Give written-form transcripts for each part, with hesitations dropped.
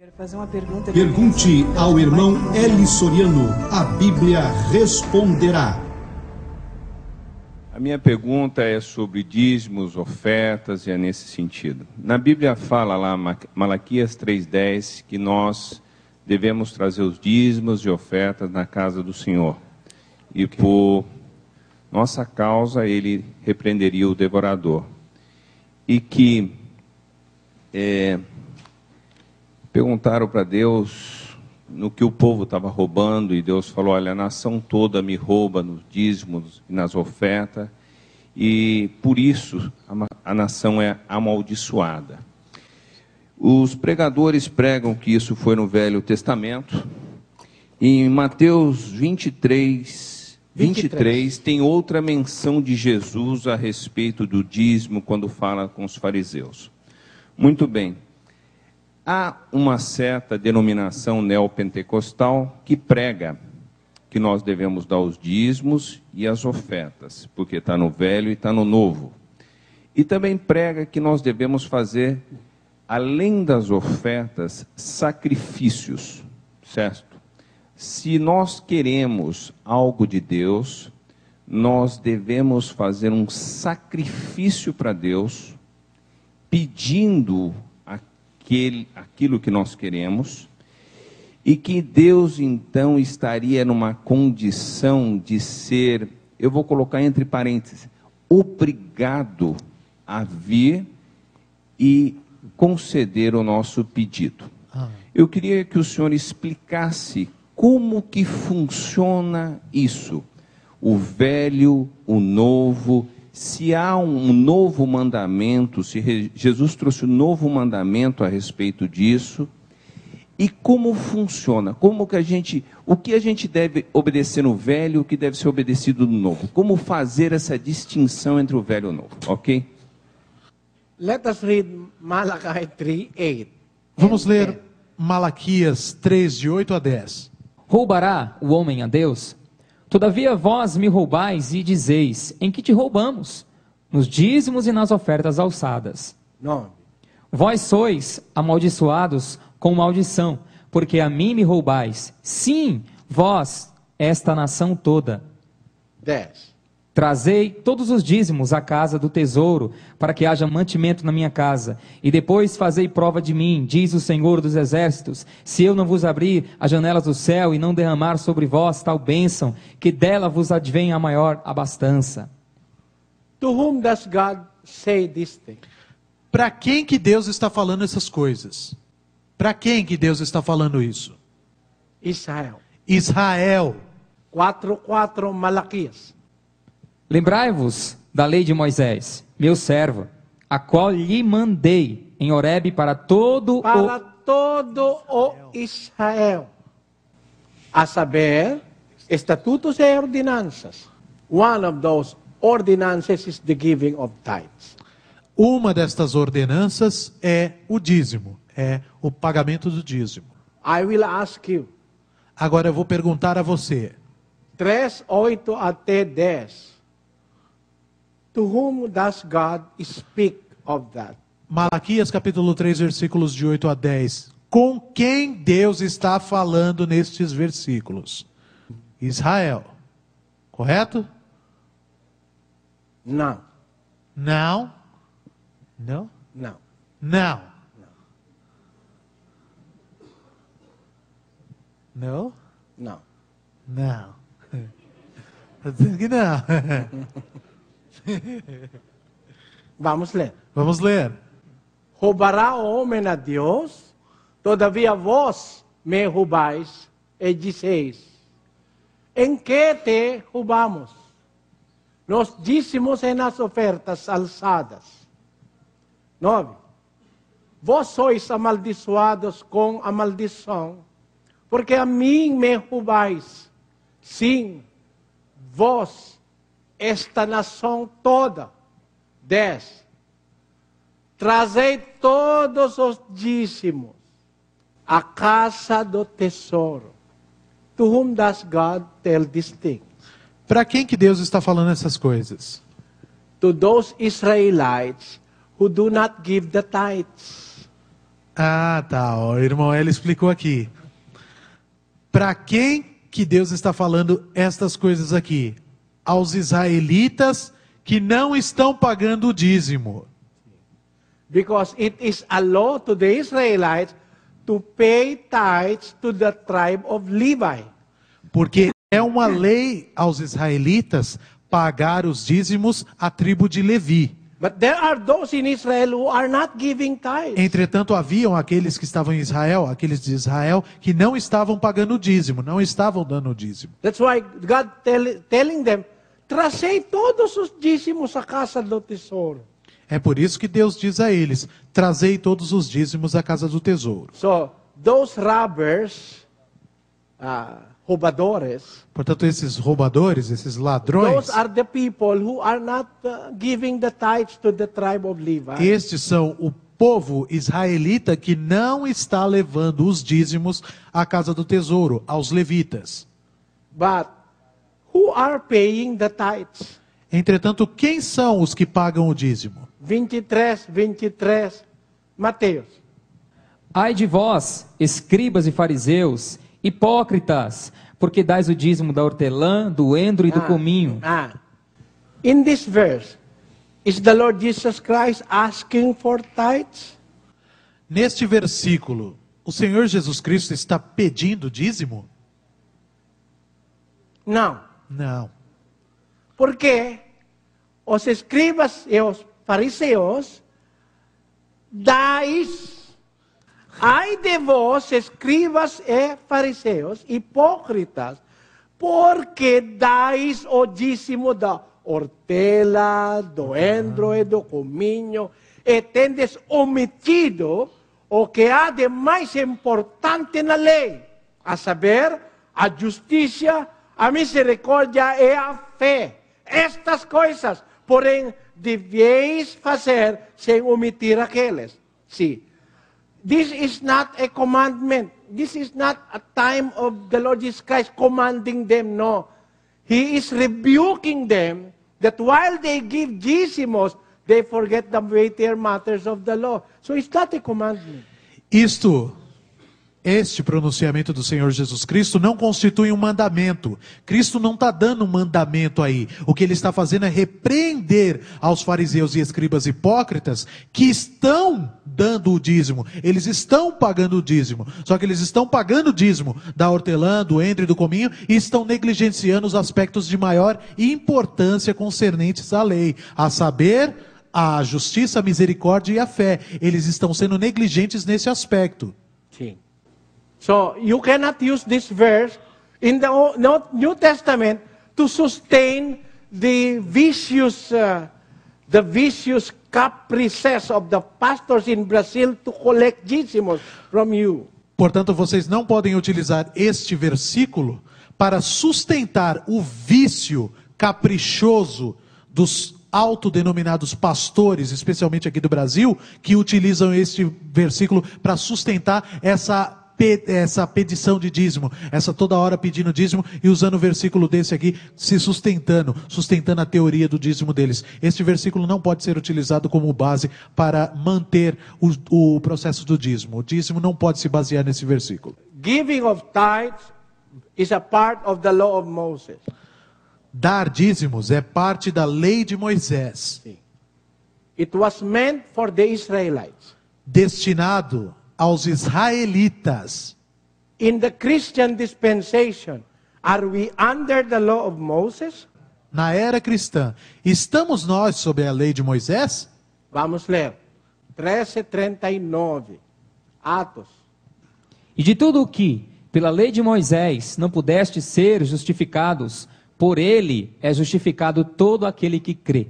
Quero fazer uma pergunta. Pergunte ao irmão Eli Soriano, a Bíblia responderá. A minha pergunta é sobre dízimos, ofertas, e é nesse sentido. Na Bíblia fala lá, Malaquias 3,10, que nós devemos trazer os dízimos e ofertas na casa do Senhor. E por nossa causa ele repreenderia o devorador. E que perguntaram para Deus no que o povo estava roubando, e Deus falou: olha, a nação toda me rouba nos dízimos e nas ofertas, e por isso a nação é amaldiçoada. Os pregadores pregam que isso foi no Velho Testamento. Em Mateus 23 tem outra menção de Jesus a respeito do dízimo, quando fala com os fariseus. Muito bem. Há uma certa denominação neopentecostal que prega que nós devemos dar os dízimos e as ofertas, porque está no Velho e está no Novo. E também prega que nós devemos fazer, além das ofertas, sacrifícios, certo? Se nós queremos algo de Deus, nós devemos fazer um sacrifício para Deus, pedindo aquilo que nós queremos, e que Deus então estaria numa condição de ser, eu vou colocar entre parênteses, obrigado a vir e conceder o nosso pedido. Eu queria que o senhor explicasse como que funciona isso, o velho, o novo. Se há um novo mandamento, se Jesus trouxe um novo mandamento a respeito disso, e como funciona, o que a gente deve obedecer no velho e o que deve ser obedecido no novo, como fazer essa distinção entre o velho e o novo, ok? Let us read Malachi 3:8. Vamos ler Malaquias 3, de 8 a 10. Roubará o homem a Deus? Todavia vós me roubais e dizeis: em que te roubamos? Nos dízimos e nas ofertas alçadas. Não. Vós sois amaldiçoados com maldição, porque a mim me roubais. Sim, vós, esta nação toda. 10. Trazei todos os dízimos à casa do tesouro, para que haja mantimento na minha casa. E depois fazei prova de mim, diz o Senhor dos Exércitos, se eu não vos abrir as janelas do céu e não derramar sobre vós tal bênção, que dela vos advenha a maior abastança. To whom does God say this thing? Para quem que Deus está falando essas coisas? Para quem que Deus está falando isso? Israel. Israel. 4:4 Malaquias. Lembrai-vos da lei de Moisés, meu servo, a qual lhe mandei em Horebe para todo o Israel, a saber, estatutos e ordenanças. One of those ordinances is the giving of tithes. Uma destas ordenanças é o dízimo, é o pagamento do dízimo. I will ask you. Agora eu vou perguntar a você. 3:8 até 10. To whom does God speak of that? Malaquias capítulo 3, versículos de 8 a 10. Com quem Deus está falando nestes versículos? Israel. Correto? Não. Não. Não? Não. Não. Não? Não. Não. Está dizendo que não. Vamos ler. Vamos ler. Roubará o homem a Deus? Todavia vós me roubais e dizeis: em que te roubamos? Nos dízimos e nas ofertas alçadas. 9. Vós sois amaldiçoados com a maldição, porque a mim me roubais. Sim, vós, esta nação toda. 10. Trazei todos os dízimos à casa do tesouro. To whom does God tell these things? Para quem que Deus está falando essas coisas? To those Israelites who do not give the tithes. Ah, tá. O irmão Eli explicou aqui. Para quem que Deus está falando estas coisas aqui? Aos israelitas que não estão pagando o dízimo. Because it is a law to the Israelites to pay tithes to the tribe of Levi. Porque é uma lei aos israelitas pagar os dízimos à tribo de Levi. But there are those in Israel who are not giving tithes. Entretanto, haviam aqueles que estavam em Israel, aqueles de Israel, que não estavam pagando o dízimo, não estavam dando o dízimo. That's why God telling them, trazei todos os dízimos à casa do tesouro. É por isso que Deus diz a eles, trazei todos os dízimos à casa do tesouro. So, those robbers, roubadores, Portanto, esses roubadores, esses ladrões, those are the people who are not giving the tithes to the tribe of Levi. estes são o povo israelita que não está levando os dízimos à casa do tesouro, aos levitas. But who are paying the tithes? Entretanto, quem são os que pagam o dízimo? 23, Mateus. Ai de vós, escribas e fariseus, hipócritas, porque dais o dízimo da hortelã, do endro e do cominho. In this verse, is the Lord Jesus Christ asking for tithes? Neste versículo, o Senhor Jesus Cristo está pedindo dízimo? Não. Não. Porque os escribas e os fariseus dais. Ai de vós, escribas e fariseus, hipócritas, porque dais o dízimo da hortela, do endro e do cominho, e tendes omitido o que há de mais importante na lei, a saber, a justiça, a misericórdia e a fé. Estas coisas, porém, deveis fazer sem omitir aqueles. Sim. This is not a commandment. This is not a time of the Lord Jesus Christ commanding them. No. He is rebuking them that while they give dízimos, they forget the weightier matters of the law. So it's not a commandment. Este pronunciamento do Senhor Jesus Cristo não constitui um mandamento. Cristo não está dando um mandamento aí. O que ele está fazendo é repreender aos fariseus e escribas hipócritas que estão dando o dízimo. Eles estão pagando o dízimo. Só que eles estão pagando o dízimo da hortelã, do endro e do cominho e estão negligenciando os aspectos de maior importância concernentes à lei. A saber, a justiça, a misericórdia e a fé. Eles estão sendo negligentes nesse aspecto. Sim. So you cannot use this verse in the New Testament to sustain the vicious caprices of the pastors in Brazil to collect dízimos from you. Portanto, vocês não podem utilizar este versículo para sustentar o vício caprichoso dos autodenominados pastores, especialmente aqui do Brasil, que utilizam este versículo para sustentar essa pedição de dízimo, essa toda hora pedindo dízimo e usando o versículo desse aqui, se sustentando a teoria do dízimo deles. Este versículo não pode ser utilizado como base para manter o processo do dízimo. O dízimo não pode se basear nesse versículo. Giving of tithes is a part of the law of Moses. Dar dízimos é parte da lei de Moisés. It was meant for the Israelites. Destinado aos israelitas. In the Christian dispensation, are we under the law of Moses? Na era cristã, estamos nós sob a lei de Moisés? Vamos ler. 13:39. Atos. E de tudo o que, pela lei de Moisés, não pudeste ser justificados, por ele é justificado todo aquele que crê.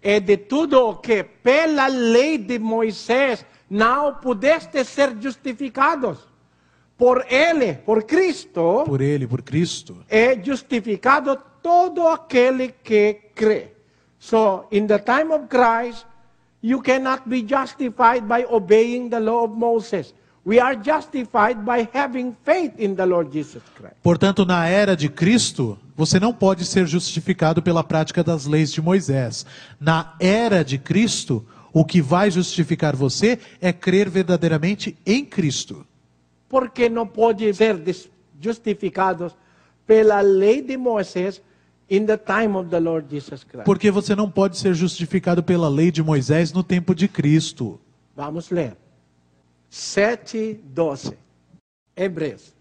E de tudo o que, pela lei de Moisés, não pudeste ser justificados. Por ele, por Cristo. Por ele, por Cristo. É justificado todo aquele que crê. So, in the time of Christ, you cannot be justified by obeying the law of Moses. We are justified by having faith in the Lord Jesus Christ. Portanto, na era de Cristo, você não pode ser justificado pela prática das leis de Moisés. Na era de Cristo, O que vai justificar você é crer verdadeiramente em Cristo. Porque não pode ser justificados pela lei de Moisés in the time of the Lord Jesus Christ. Porque você não pode ser justificado pela lei de Moisés no tempo de Cristo. Vamos ler. 7:12. Hebreus.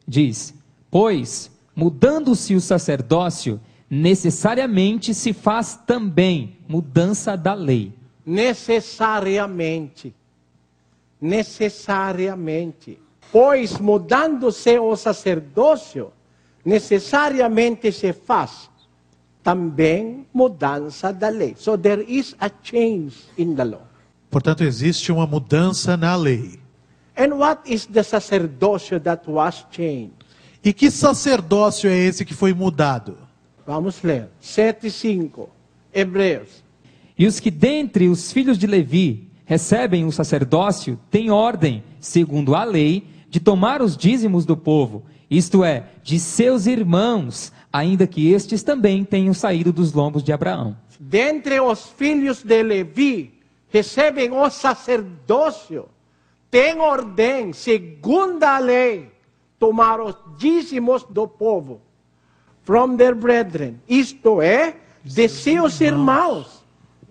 Diz: pois, mudando-se o sacerdócio, necessariamente se faz também mudança da lei. Necessariamente. Necessariamente. Pois, mudando-se o sacerdócio, necessariamente se faz também mudança da lei. So there is a change in the law. Portanto, existe uma mudança na lei. And what is the sacerdócio that was changed? E que sacerdócio é esse que foi mudado? Vamos ler. 7:5. Hebreus. E os que dentre os filhos de Levi recebem o sacerdócio têm ordem, segundo a lei, de tomar os dízimos do povo, isto é, de seus irmãos, ainda que estes também tenham saído dos lombos de Abraão. Dentre os filhos de Levi recebem o sacerdócio, tem ordem, segundo a lei, tomar os dízimos do povo, from their brethren, isto é, de seus irmãos.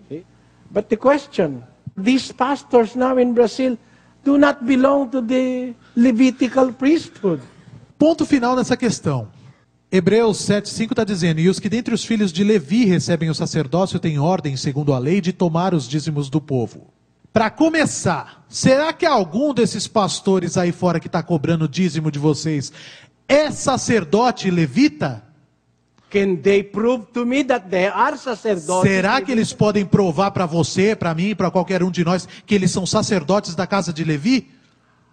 See? But the question, these pastors now in Brazil do not belong to the Levitical priesthood. Ponto final nessa questão. Hebreus 7:5 está dizendo: e os que dentre os filhos de Levi recebem o sacerdócio têm ordem, segundo a lei, de tomar os dízimos do povo. Para começar, será que algum desses pastores aí fora que está cobrando o dízimo de vocês é sacerdote levita? Can they prove to me that they are sacerdotes? Será que eles podem provar para você, para mim, para qualquer um de nós, que eles são sacerdotes da casa de Levi?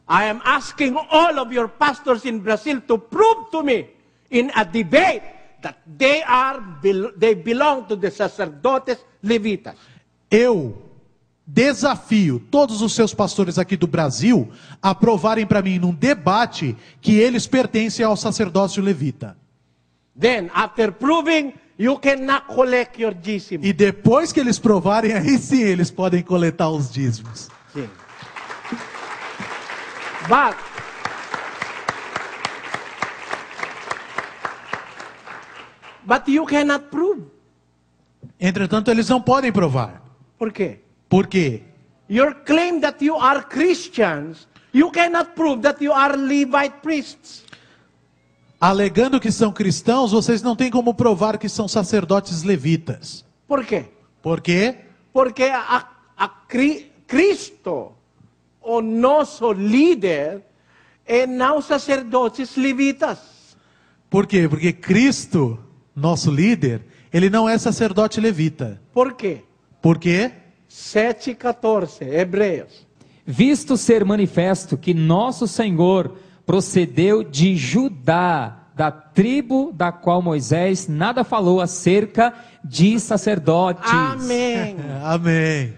I am asking all of your pastors in Brazil to prove to me in a debate that they belong to the sacerdotes levitas. Eu desafio todos os seus pastores aqui do Brasil a provarem para mim num debate que eles pertencem ao sacerdócio levita. Then, after proving, you cannot collect your dízimo. E depois que eles provarem, aí sim eles podem coletar os dízimos. Sim. But you cannot prove. Entretanto, eles não podem provar. Por quê? Por quê? Your claim that you are Christians, you cannot prove that you are Levite priests. Alegando que são cristãos, vocês não têm como provar que são sacerdotes levitas. Por quê? Por quê? Porque Cristo, o nosso líder, é não sacerdotes levitas. Por quê? Porque Cristo, nosso líder, ele não é sacerdote levita. Por quê? Por quê? 7:14, Hebreus. Visto ser manifesto que nosso Senhor procedeu de Judá, da tribo da qual Moisés nada falou acerca de sacerdotes. Amém. Amém.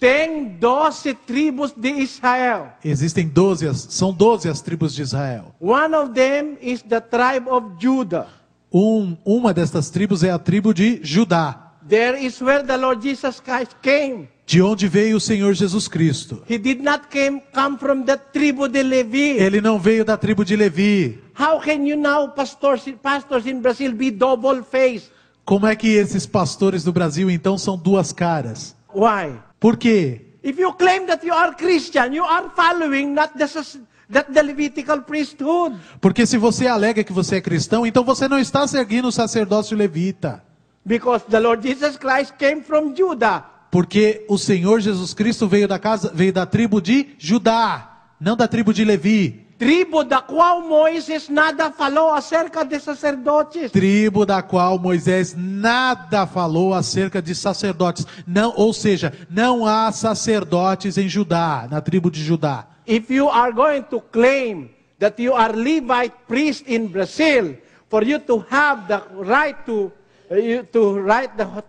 Tem 12 tribos de Israel. Existem são 12 as tribos de Israel. One of them is the tribe of Judah. Uma destas tribos é a tribo de Judá. There is where the Lord Jesus Christ came. De onde veio o Senhor Jesus Cristo. He did not come from the tribe de Levi. Ele não veio da tribo de Levi. How can you now, pastors in Brazil, be double-faced? Como é que esses pastores do Brasil então são duas caras? Why? Por quê? If you claim that you are Christian, you are following not the Levitical priesthood. Porque se você alega que você é cristão, então você não está seguindo o sacerdócio levita. Because the Lord Jesus Christ came from Judah. Porque o Senhor Jesus Cristo veio da tribo de Judá, não da tribo de Levi. Tribo da qual Moisés nada falou acerca de sacerdotes. Tribo da qual Moisés nada falou acerca de sacerdotes. Não, ou seja, não há sacerdotes em Judá, na tribo de Judá. If you are going to claim that you are Levite priest in Brazil, for you to have the right to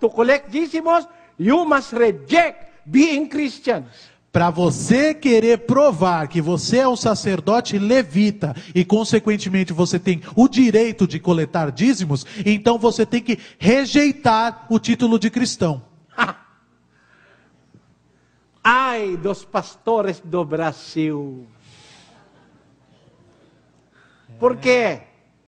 collect dízimos, you must reject being Christians. Para você querer provar que você é um sacerdote levita e consequentemente você tem o direito de coletar dízimos, então você tem que rejeitar o título de cristão. Ai dos pastores do Brasil. Por quê?